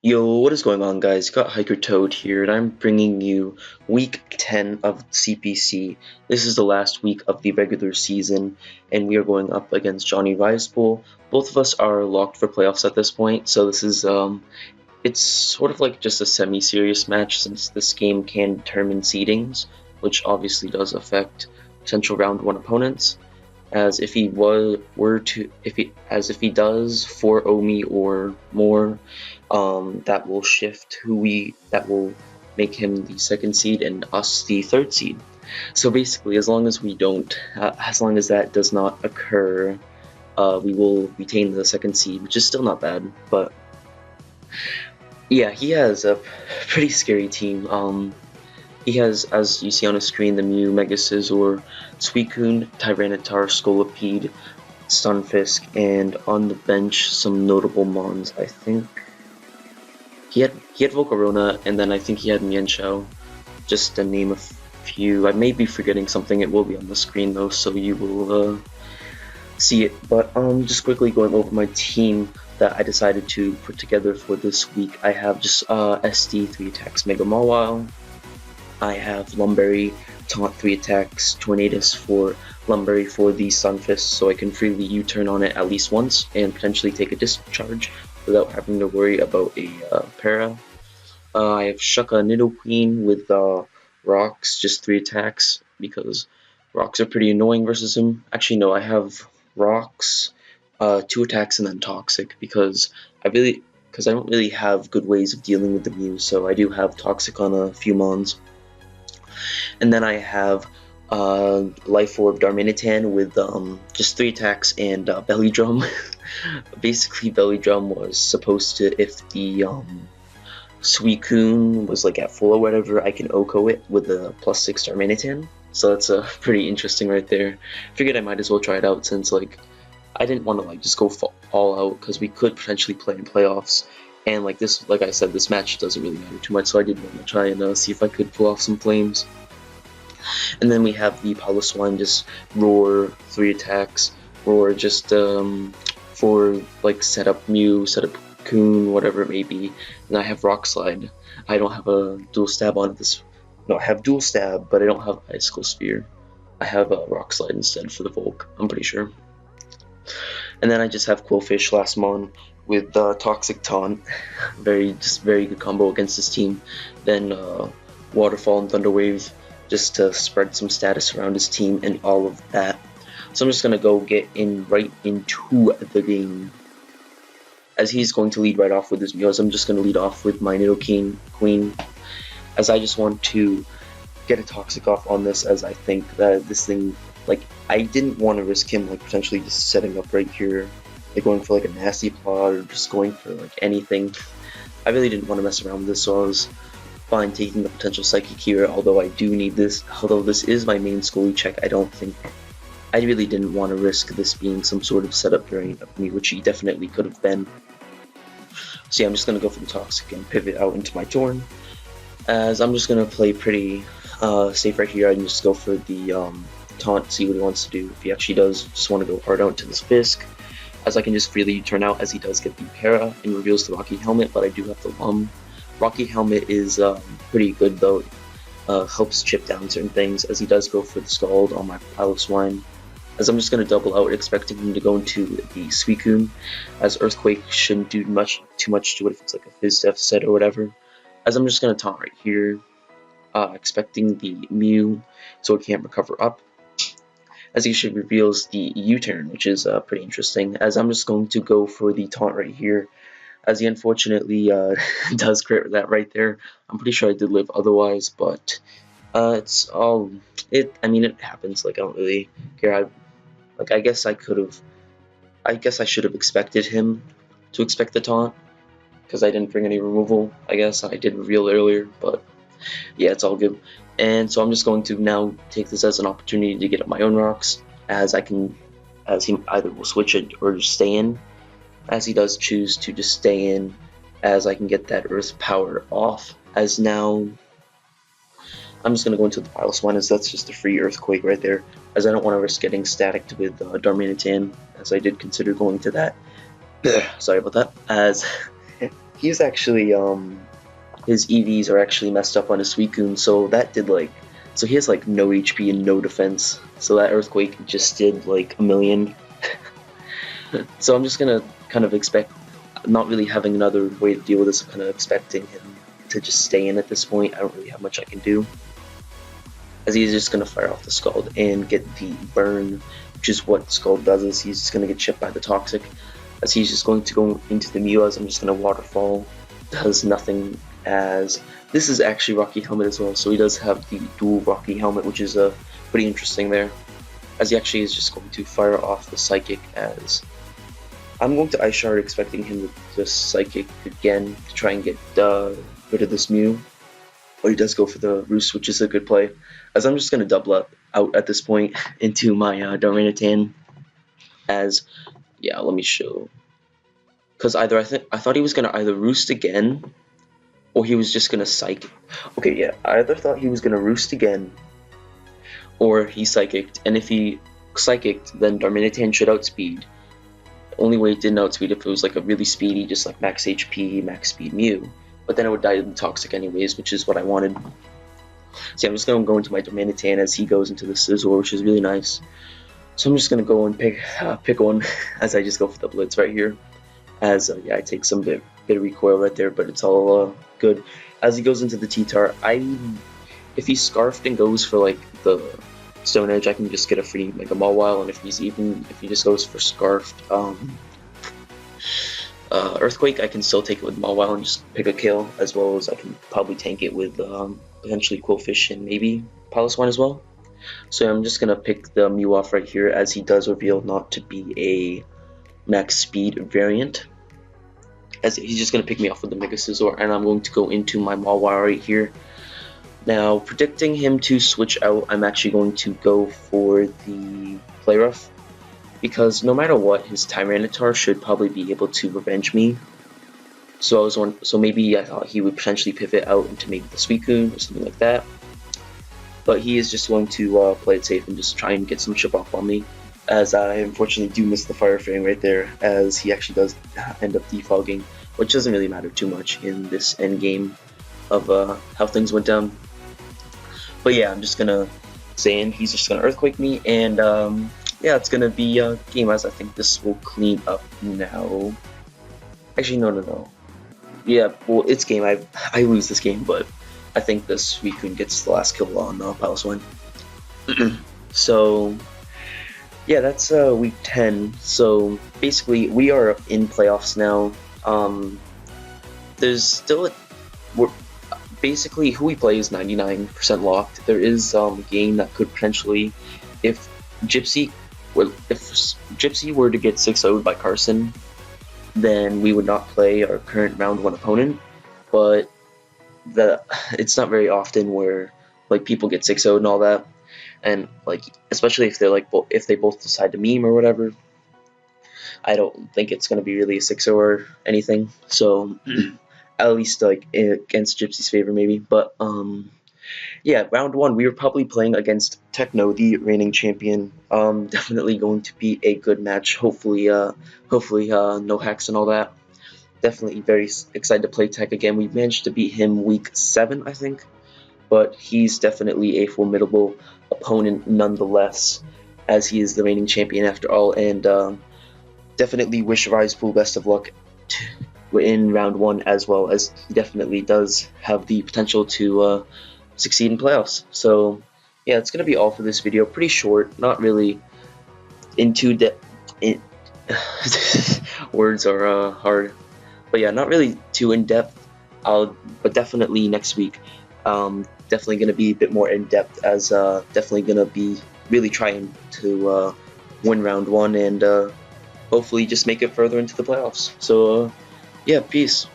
Yo, what is going on, guys? Got Hikertoad here, and I'm bringing you week 10 of CPC. This is the last week of the regular season, and we are going up against Johnny Risepool. Both of us are locked for playoffs at this point, so this is it's sort of like just a semi-serious match since this game can determine seedings, which obviously does affect potential round one opponents. As if he does 4-0 me or more, that will shift that will make him the second seed and us the third seed. So basically, as long as that does not occur, we will retain the second seed, which is still not bad. But yeah, he has a pretty scary team. He has, as you see on the screen, the Mew, Mega Scizor, Suicune, Tyranitar, Scolipede, Stunfisk, and on the bench some notable Mons. I think he had Volcarona, and then I think he had Mienshao, just to name a few. I may be forgetting something. It will be on the screen though, so you will see it. But just quickly going over my team that I decided to put together for this week. I have just SD 3 attacks, Mega Mawile. I have Lumberry, Taunt 3 attacks, Tornadus for Lumberry for the Stunfisk, so I can freely U-turn on it at least once and potentially take a discharge without having to worry about a para. I have Shucka Nidoqueen with Rocks, just 3 attacks, because Rocks are pretty annoying versus him. Actually, no, I have Rocks, 2 attacks, and then Toxic, because I don't really have good ways of dealing with the Mew, so I do have Toxic on a few Mons. And then I have Life Orb Darmanitan with just 3 attacks and Belly Drum. Basically, Belly Drum was supposed to, if the Suicune was like at full or whatever, I can OHKO it with the +6 Darmanitan. So that's pretty interesting right there. Figured I might as well try it out since like I didn't want to like just go all out because we could potentially play in playoffs. And like I said, this match doesn't really matter too much, so I did want to try and see if I could pull off some flames. And then we have the Piloswine, just Roar, 3 attacks, Roar just for like setup Mew, setup Coon, whatever it may be. And I have Rock Slide. I don't have a dual stab on this. No, I have dual stab, but I don't have Icicle Spear. I have a Rock Slide instead for the Volk, I'm pretty sure. And then I just have Quillfish last mon with Toxic Taunt, very good combo against this team. Then Waterfall and Thunder Wave, just to spread some status around his team and all of that. So I'm just gonna go get right into the game. As he's going to lead right off with his Mews, I'm just gonna lead off with my Nidoqueen Queen, as I just want to get a Toxic off on this, as I think that this thing, like, I didn't want to risk him like potentially just setting up right here, like going for like a nasty plot or just going for like anything. I really didn't want to mess around with this, so I was fine taking the potential Psychic here, although I do need this. Although this is my main Scully check, I really didn't want to risk this being some sort of setup variant of me, which he definitely could have been. So yeah, I'm just going to go for the Toxic and pivot out into my Torn, as I'm just going to play pretty safe right here. I can just go for the Taunt, see what he wants to do. If he actually does just want to go hard out to this Fisk, as I can just freely turn out, as he does get the para and reveals the Rocky Helmet, but I do have the Lum. Rocky Helmet is pretty good though, helps chip down certain things, as he does go for the Scald on my Piloswine. As I'm just going to double out, expecting him to go into the Suicune, as Earthquake shouldn't do too much to it if it's like a Fizz Def set or whatever. As I'm just going to taunt right here, expecting the Mew so it can't recover up, as he should reveals the U-turn, which is pretty interesting, as I'm just going to go for the taunt right here, as he unfortunately does crit that right there. I'm pretty sure I did live otherwise, but it happens. Like, I don't really care. I guess I should have expected him to expect the taunt, because I didn't bring any removal. I guess I did reveal earlier, but yeah, it's all good. And so I'm just going to now take this as an opportunity to get up my own rocks, as he either will switch it or just stay in. As he does choose to just stay in, as I can get that Earth power off, as now I'm just going to go into the Piloswine, as that's just a free Earthquake right there, as I don't want to risk getting stacked with Darmanitan, as I did consider going to that. Sorry about that, as he's actually his EVs are actually messed up on his Suicune, so that did like, so he has like no HP and no defense, so that Earthquake just did like a million. So I'm just gonna kind of expect, not really having another way to deal with this, I'm kind of expecting him to just stay in at this point. I don't really have much I can do, as he's just gonna fire off the Scald and get the burn, which is what Scald does, is he's just gonna get chipped by the Toxic, as he's just going to go into the Mew, as I'm just gonna Waterfall, does nothing, as this is actually Rocky Helmet as well, so he does have the dual Rocky Helmet, which is pretty interesting there, as he actually is just going to fire off the Psychic, as I'm going to Ice Shard, expecting him to just Psychic again to try and get rid of this Mew. But he does go for the Roost, which is a good play, as I'm just going to double up out at this point into my Darmanitan, as, yeah, let me show, because either I thought he was going to either Roost again, or he was just going to Psychic. Okay, yeah, I either thought he was going to Roost again, or he Psychicked, and if he Psychicked, then Darmanitan should outspeed. The only way it didn't outspeed if it was like a really speedy, just like max HP, max speed Mew, but then it would die to the Toxic anyways, which is what I wanted. So yeah, I'm just going to go into my Darmanitan as he goes into the Scizor, which is really nice. So I'm just going to go and pick one, as I just go for the Blitz right here, as yeah, I take some bit of recoil right there, but it's all good. As he goes into the T-Tar, if he's Scarfed and goes for like the Stone Edge, I can just get a free Mega Mawile, and if he just goes for Scarfed Earthquake, I can still take it with Mawile and just pick a kill, as well as I can probably tank it with potentially Quillfish and maybe Piloswine as well. So I'm just gonna pick the Mew off right here, as he does reveal not to be a max speed variant, as he's just gonna pick me off with the Mega Scizor, and I'm going to go into my Mawile right here. Now, predicting him to switch out, I'm actually going to go for the Play Rough, because no matter what, his Tyranitar should probably be able to revenge me. So maybe I thought he would potentially pivot out into maybe the Suicune or something like that. But he is just going to play it safe and just try and get some chip off on me, as I unfortunately do miss the Fire Fang right there, as he actually does end up defogging, which doesn't really matter too much in this end game of how things went down. But yeah, I'm just gonna say he's just gonna Earthquake me, and yeah, it's gonna be a game, as I think this will clean up now. Actually, no. Yeah, well, it's game. I lose this game, but I think this Suicune gets the last kill on Piloswine. So yeah, that's week 10. So basically, we are in playoffs now. There's still basically who we play is 99% locked. There is a game that could potentially, if Gypsy were to get 6-0'd by Carson, then we would not play our current round 1 opponent. But it's not very often where like people get 6-0'd and all that, and like especially if they're like if they both decide to meme or whatever. I don't think it's gonna be really a 6-0 or anything. So at least like against Gypsy's favor maybe. But yeah, round 1 we were probably playing against Techno, the reigning champion. Definitely going to be a good match. Hopefully no hacks and all that. Definitely very excited to play Tech again. We managed to beat him week 7, I think, but he's definitely a formidable opponent nonetheless, as he is the reigning champion after all. And definitely wish Risepool best of luck in round 1, as well as he definitely does have the potential to succeed in playoffs. So yeah, it's gonna be all for this video. Pretty short, not really into depth. Words are hard, but yeah, not really too in depth. But definitely next week, definitely gonna be a bit more in depth, as definitely gonna be really trying to win round 1 and hopefully just make it further into the playoffs. So yeah, peace.